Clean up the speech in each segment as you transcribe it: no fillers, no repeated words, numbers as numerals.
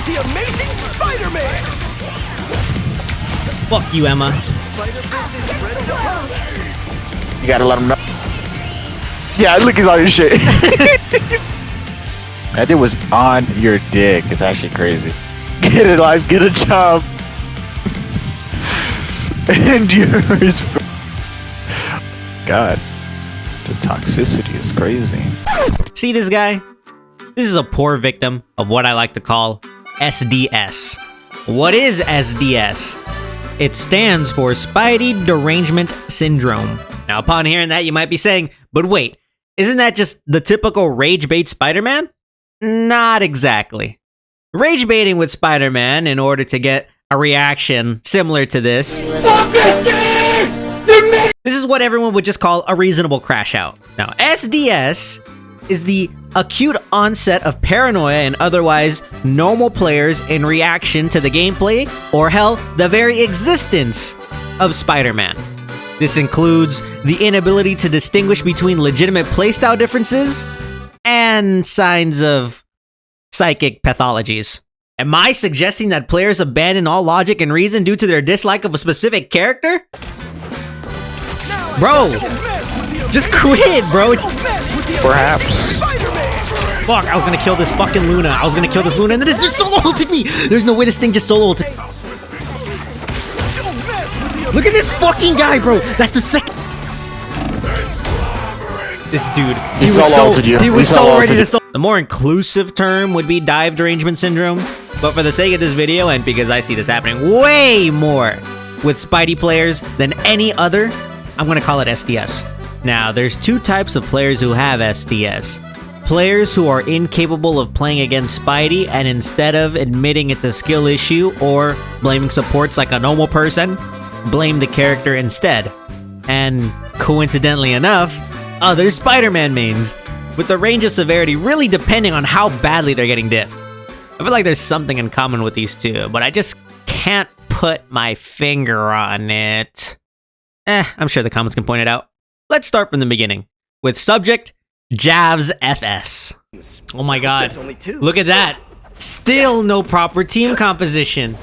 with the amazing Spiderman! Fuck you, Emma. You gotta let him know. Yeah, look, he's on your shit. That dude was on your dick. It's actually crazy. Get a life, get a job. And yours. God, the toxicity is crazy. See this guy? This is a poor victim of what I like to call SDS. What is SDS? It stands for Spidey Derangement Syndrome. Now, upon hearing that, you might be saying, but wait, isn't that just the typical rage bait Spider-Man? Not exactly. Rage baiting with Spider-Man in order to get a reaction similar to this. This is what everyone would just call a reasonable crash out. Now, SDS is the acute onset of paranoia in otherwise normal players in reaction to the gameplay, or hell, the very existence of Spider-Man. This includes the inability to distinguish between legitimate playstyle differences and signs of psychic pathologies. Am I suggesting that players abandon all logic and reason due to their dislike of a specific character? Bro, just quit, bro. Perhaps. Fuck, I was gonna kill this fucking Luna. I was gonna kill this Luna, and then this just solo ulted me. There's no way this thing just solo ulted. Look at this fucking guy, bro. That's the second. This dude, he was so ready to solo. The more inclusive term would be Dive Derangement Syndrome, but for the sake of this video, and because I see this happening way more with Spidey players than any other, I'm gonna call it SDS. Now, there's two types of players who have SDS. Players who are incapable of playing against Spidey, and instead of admitting it's a skill issue or blaming supports like a normal person, blame the character instead. And coincidentally enough, other Spider-Man mains, with the range of severity really depending on how badly they're getting diffed. I feel like there's something in common with these two, but I just can't put my finger on it. I'm sure the comments can point it out. Let's start from the beginning, with subject, Javs FS. Oh my god, look at that. Still no proper team composition.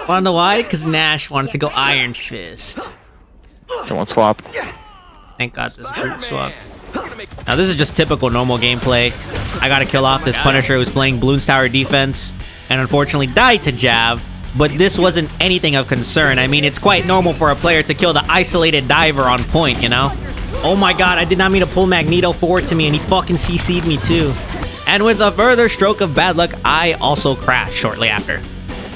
Wanna know why? Because Nash wanted to go Iron Fist. Don't swap. Thank god this group swapped. Now this is just typical normal gameplay. I gotta kill off this Punisher who's playing Bloons Tower defense, and unfortunately died to Jav, but this wasn't anything of concern. I mean, it's quite normal for a player to kill the isolated diver on point, you know? Oh my god, I did not mean to pull Magneto forward to me, and he fucking CC'd me too. And with a further stroke of bad luck, I also crashed shortly after.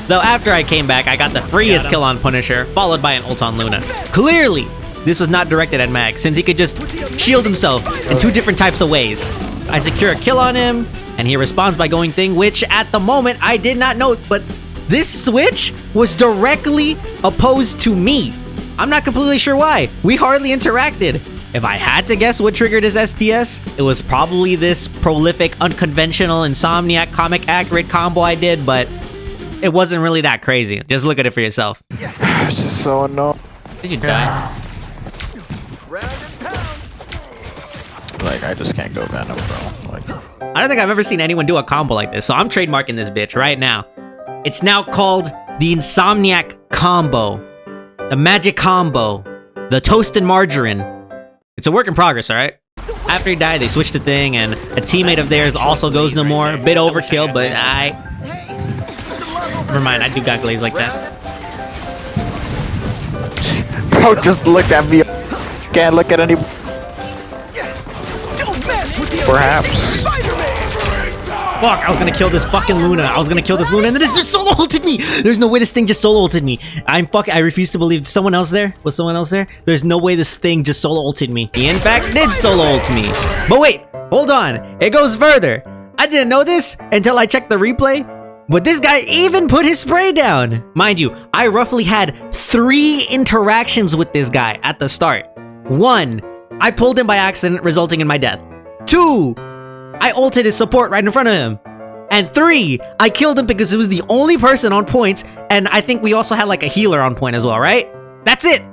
Though after I came back, I got the freest kill on Punisher, followed by an ult on Luna. Clearly, this was not directed at Mag, since he could just shield himself in two different types of ways. I secure a kill on him, and he responds by going thing, which at the moment I did not know, but this switch was directly opposed to me. I'm not completely sure why. We hardly interacted. If I had to guess what triggered his SDS, it was probably this prolific, unconventional, Insomniac, comic accurate combo I did, but it wasn't really that crazy. Just look at it for yourself. It's just so annoying. Did you die? Like, I just can't go Venom, bro. Like, I don't think I've ever seen anyone do a combo like this, so I'm trademarking this bitch right now. It's now called the Insomniac Combo, the Magic Combo, the Toast and Margarine. It's a work in progress, alright? After he died, they switched the thing, and a teammate of theirs also goes no more. Bit overkill, but never mind, I do got glaze like that. bro, just look at me. Can't look at any. Perhaps. Fuck, I was gonna kill this fucking Luna. I was gonna kill this Luna, and then this just solo ulted me. There's no way this thing just solo ulted me. I refuse to believe someone else there. Was someone else there? There's no way this thing just solo ulted me. He in fact did solo ult me. But wait, hold on. It goes further. I didn't know this until I checked the replay. But this guy even put his spray down. Mind you, I roughly had 3 interactions with this guy at the start. 1, I pulled him by accident, resulting in my death. 2, I ulted his support right in front of him. And 3, I killed him because it was the only person on points, and I think we also had like a healer on point as well, right? That's it.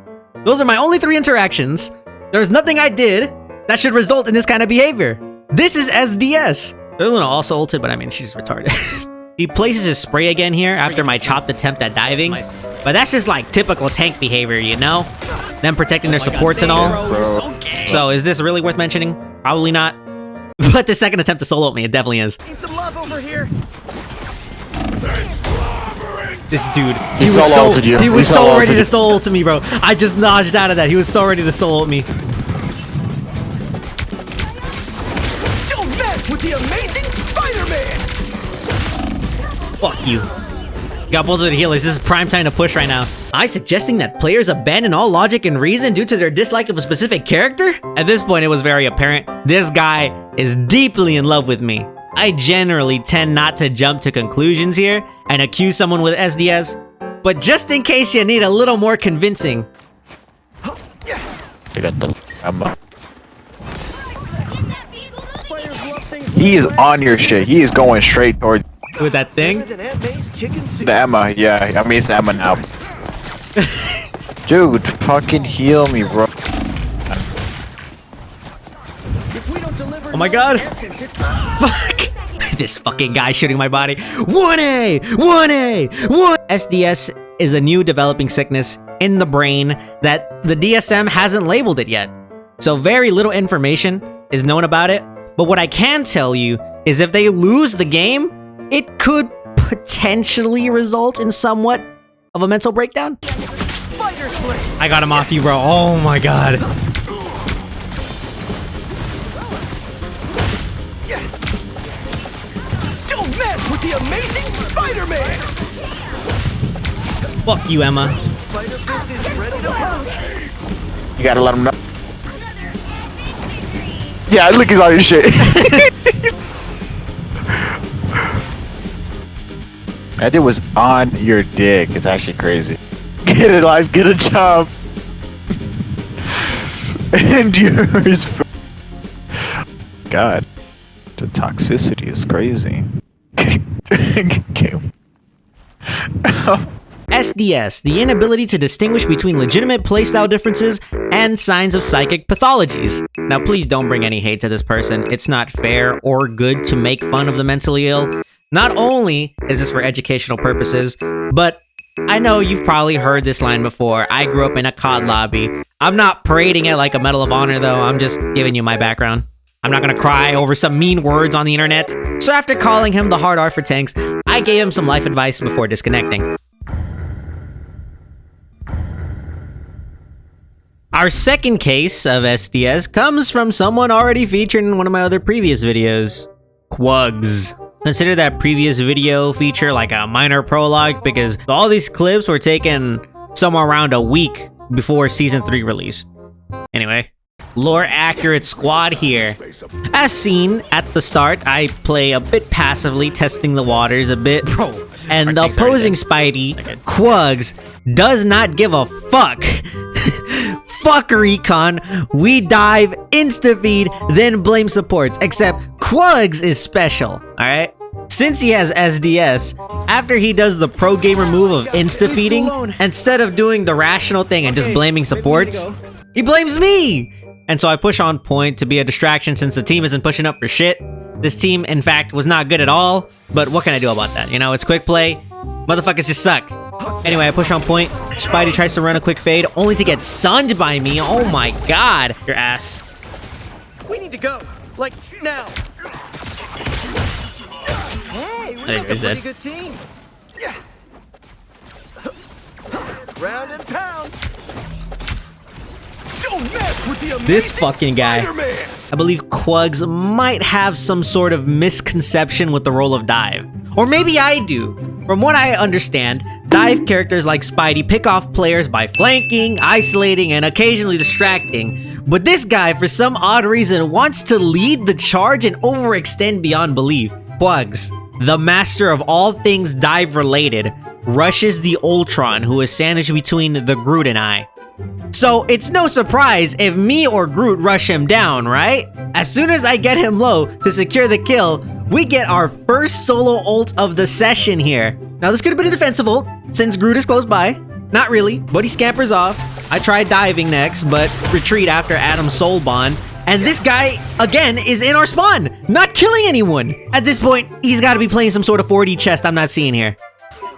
Those are my only 3 interactions. There's nothing I did that should result in this kind of behavior. This is SDS. Luna also ulted, but I mean, she's retarded. He places his spray again here after my chopped attempt at diving. But that's just like typical tank behavior, you know? Them protecting their supports and all. So is this really worth mentioning? Probably not. But the second attempt to solo me, it definitely is. Need some love over here. This dude, He was so ready to solo to me, bro. I just nodged out of that. He was so ready to solo me. Don't mess with the amazing Spider-Man. Fuck you. Got both of the healers. This is prime time to push right now. I suggesting that players abandon all logic and reason due to their dislike of a specific character? At this point, it was very apparent. This guy is deeply in love with me. I generally tend not to jump to conclusions here and accuse someone with SDS, but just in case you need a little more convincing. I got the ammo. He is on your shit. He is going straight towards With that thing? the Emma. Yeah, I mean it's Emma now. Dude, fucking heal me, bro. Oh my god. Fuck. This fucking guy shooting my body. 1A! 1A! 1! SDS is a new developing sickness in the brain that the DSM hasn't labeled it yet. So very little information is known about it. But what I can tell you is if they lose the game, it could potentially result in somewhat of a mental breakdown. I got him off you, bro. Oh my god. Don't mess with the amazing Spider-Man. Fuck you, Emma. You gotta let him know. Yeah, look, he's on your shit. That dude was on your dick. It's actually crazy. Get a life, get a job. And yours. God, the toxicity is crazy. Okay. SDS, the inability to distinguish between legitimate playstyle differences and signs of psychic pathologies. Now, please don't bring any hate to this person. It's not fair or good to make fun of the mentally ill. Not only is this for educational purposes, but I know you've probably heard this line before. I grew up in a COD lobby. I'm not parading it like a Medal of Honor, though. I'm just giving you my background. I'm not gonna cry over some mean words on the internet. So after calling him the hard R for tanks, I gave him some life advice before disconnecting. Our second case of SDS comes from someone already featured in one of my other previous videos, Quugs. Consider that previous video feature like a minor prologue because all these clips were taken somewhere around a week before Season 3 released. Anyway, lore-accurate squad here. As seen at the start, I play a bit passively, testing the waters a bit. And the opposing Spidey, Quugs, does not give a fuck. Fuck recon, we dive, insta-feed, then blame supports. Except Quugs is special, alright? Since he has SDS, after he does the pro gamer move of insta-feeding, instead of doing the rational thing and just blaming supports, he blames me! And so I push on point to be a distraction since the team isn't pushing up for shit. This team, in fact, was not good at all, but what can I do about that? You know, it's quick play. Motherfuckers just suck. Anyway, I push on point. Spidey tries to run a quick fade, only to get sunned by me. Oh my god. Your ass. We need to go. Like, now. Hey, we make a pretty good team. Yeah. Round and pound. Don't mess with the amazing This fucking guy. Spider-Man. I believe Quugs might have some sort of misconception with the role of Dive. Or maybe I do. From what I understand, Dive characters like Spidey pick off players by flanking, isolating, and occasionally distracting. But this guy, for some odd reason, wants to lead the charge and overextend beyond belief. Quugs, the master of all things Dive related, rushes the Ultron who is sandwiched between the Groot and I. So it's no surprise if me or Groot rush him down, right? As soon as I get him low to secure the kill, we get our first solo ult of the session here. Now this could have been a defensive ult, since Groot is close by. Not really, but he scampers off. I tried diving next, but retreat after Adam's soul bond. And this guy, again, is in our spawn, not killing anyone. At this point, he's got to be playing some sort of 4D chest I'm not seeing here.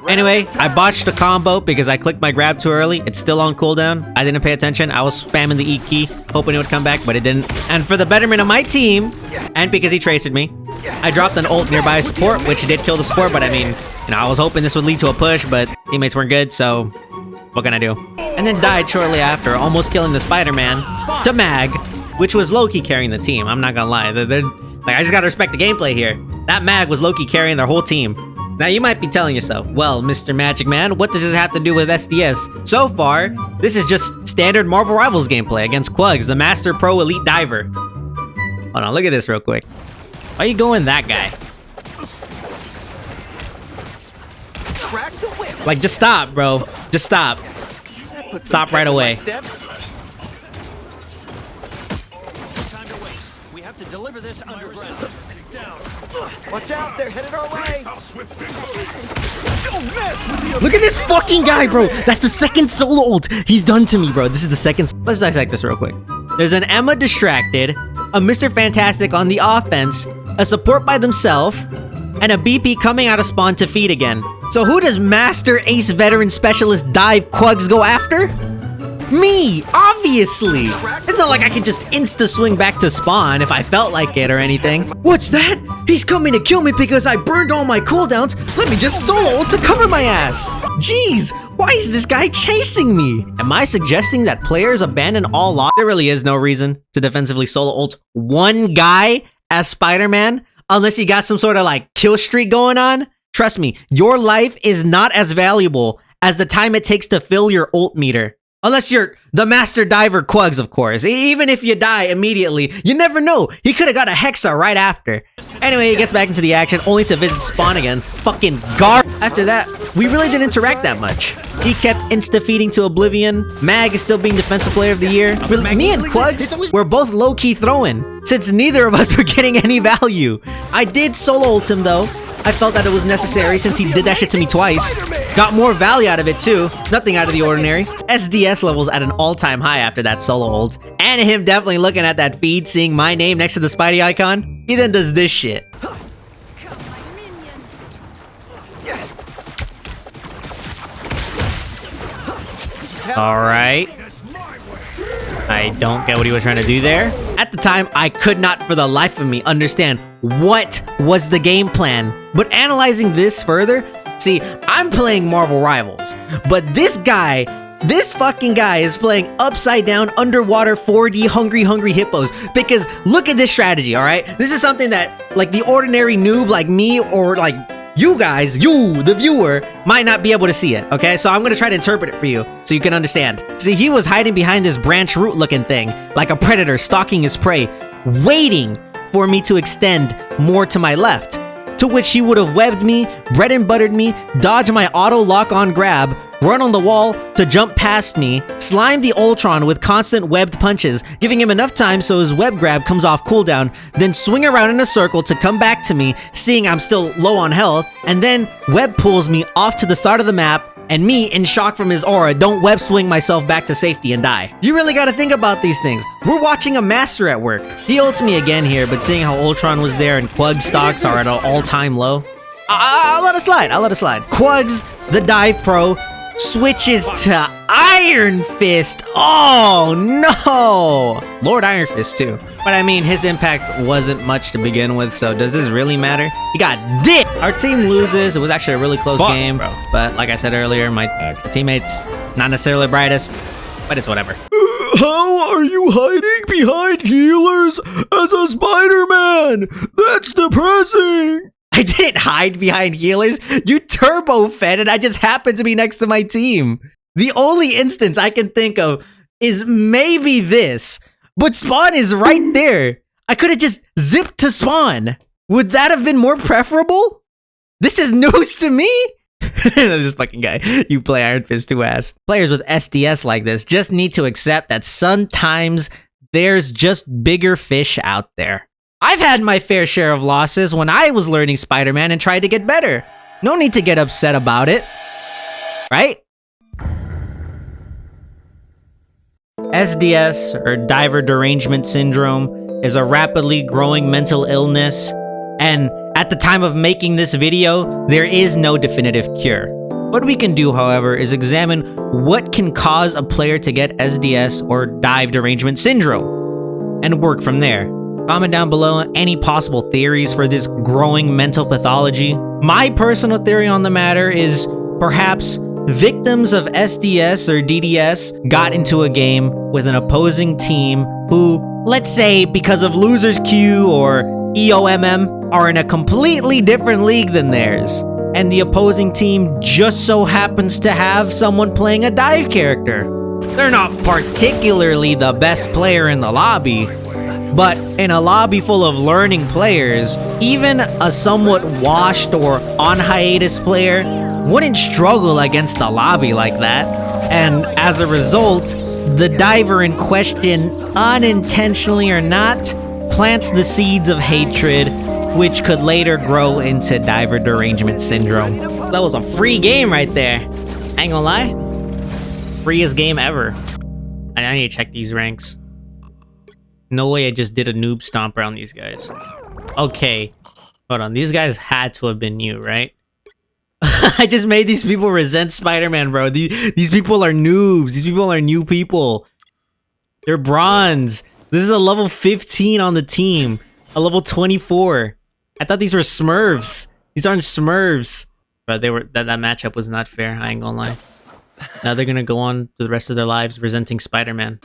Anyway, I botched a combo because I clicked my grab too early. It's still on cooldown. I didn't pay attention. I was spamming the E key, hoping it would come back, but it didn't. And for the betterment of my team, and because he traced me, I dropped an ult nearby support, which did kill the support, but I mean, you know, I was hoping this would lead to a push, but teammates weren't good, so what can I do? And then died shortly after, almost killing the Spider-Man to Mag, which was low-key carrying the team. I'm not gonna lie. Like, I just gotta respect the gameplay here. That Mag was low-key carrying their whole team. Now, you might be telling yourself, well, MrMagicMan, what does this have to do with SDS? So far, this is just standard Marvel Rivals gameplay against Quugs, the Master Pro Elite Diver. Hold on, look at this real quick. Why are you going that guy? Like, just stop, bro. Just stop. Stop right away. We have to deliver this underground. Watch out, they're headed our way. Don't mess with the Look at this fucking guy, bro. That's the second solo ult he's done to me, bro. This is the second. Let's dissect this real quick. There's an Emma distracted, a Mr. Fantastic on the offense, a support by themselves, and a BP coming out of spawn to feed again. So who does Master Ace Veteran Specialist Dive Quugs go after? Me, obviously. It's not like I can just insta-swing back to spawn if I felt like it or anything. What's that? He's coming to kill me because I burned all my cooldowns. Let me just solo ult to cover my ass. Jeez, why is this guy chasing me? Am I suggesting that players abandon all lock? There really is no reason to defensively solo ult one guy as Spider-Man, unless you got some sort of like kill streak going on. Trust me, your life is not as valuable as the time it takes to fill your ult meter. Unless you're the Master Diver Quugs, of course. Even if you die immediately, you never know. He could have got a Hexa right after. Anyway, he gets back into the action, only to visit spawn again. Fucking gar. After that, we really didn't interact that much. He kept insta-feeding to oblivion. Mag is still being Defensive Player of the Year. Me and Quugs were both low-key throwing, since neither of us were getting any value. I did solo ult him, though. I felt that it was necessary since he did that shit to me twice. Got more value out of it too. Nothing out of the ordinary. SDS levels at an all-time high after that solo ult. And him definitely looking at that feed, seeing my name next to the Spidey icon. He then does this shit. Alright. I don't get what he was trying to do there. At the time, I could not for the life of me understand what was the game plan. But analyzing this further, see, I'm playing Marvel Rivals, but this fucking guy is playing upside down underwater 4D hungry hippos, because look at this strategy, alright? This is something that like the ordinary noob like me or like you guys, you, the viewer, might not be able to see it, okay? So I'm gonna try to interpret it for you so you can understand. See, he was hiding behind this branch root looking thing, like a predator stalking his prey, waiting for me to extend more to my left. To which he would have webbed me, bread and buttered me, dodge my auto lock on grab, run on the wall to jump past me, slime the Ultron with constant webbed punches, giving him enough time so his web grab comes off cooldown, then swing around in a circle to come back to me, seeing I'm still low on health, and then web pulls me off to the start of the map, and me, in shock from his aura, don't web swing myself back to safety and die. You really gotta think about these things. We're watching a master at work. He ults me again here, but seeing how Ultron was there and Quug stocks are at an all-time low, I'll let it slide, I'll let it slide. Quugs, the dive pro, switches to Iron Fist. Oh no! Lord Iron Fist too. But I mean, his impact wasn't much to begin with, so does this really matter? He got dick! Our team loses. It was actually a really close game, bro. But like I said earlier, my teammates, not necessarily the brightest, but it's whatever. How are you hiding behind healers as a Spider-Man? That's depressing! I didn't hide behind healers. You turbo fed and I just happened to be next to my team. The only instance I can think of is maybe this, but spawn is right there. I could have just zipped to spawn. Would that have been more preferable? This is news to me. This fucking guy. You play Iron Fist too ass. Players with SDS like this just need to accept that sometimes there's just bigger fish out there. I've had my fair share of losses when I was learning Spider-Man and tried to get better. No need to get upset about it. Right? SDS, or Diver Derangement Syndrome, is a rapidly growing mental illness, and at the time of making this video, there is no definitive cure. What we can do, however, is examine what can cause a player to get SDS or Dive Derangement Syndrome, and work from there. Comment down below any possible theories for this growing mental pathology. My personal theory on the matter is perhaps victims of SDS or DDS got into a game with an opposing team who, let's say because of Losers Q or EOMM, are in a completely different league than theirs. And the opposing team just so happens to have someone playing a dive character. They're not particularly the best player in the lobby, but in a lobby full of learning players, even a somewhat washed or on hiatus player wouldn't struggle against a lobby like that. And as a result, the diver in question, unintentionally or not, plants the seeds of hatred, which could later grow into Diver Derangement Syndrome. That was a free game right there. I ain't gonna lie. Freest game ever. I need to check these ranks. No way I just did a noob stomp around these guys. Okay. Hold on. These guys had to have been new, right? I just made these people resent Spider-Man, bro. These people are noobs. These people are new people. They're bronze. This is a level 15 on the team. A level 24. I thought these were Smurfs. These aren't Smurfs. But they were that matchup was not fair. I ain't gonna lie. Now they're gonna go on to the rest of their lives resenting Spider-Man.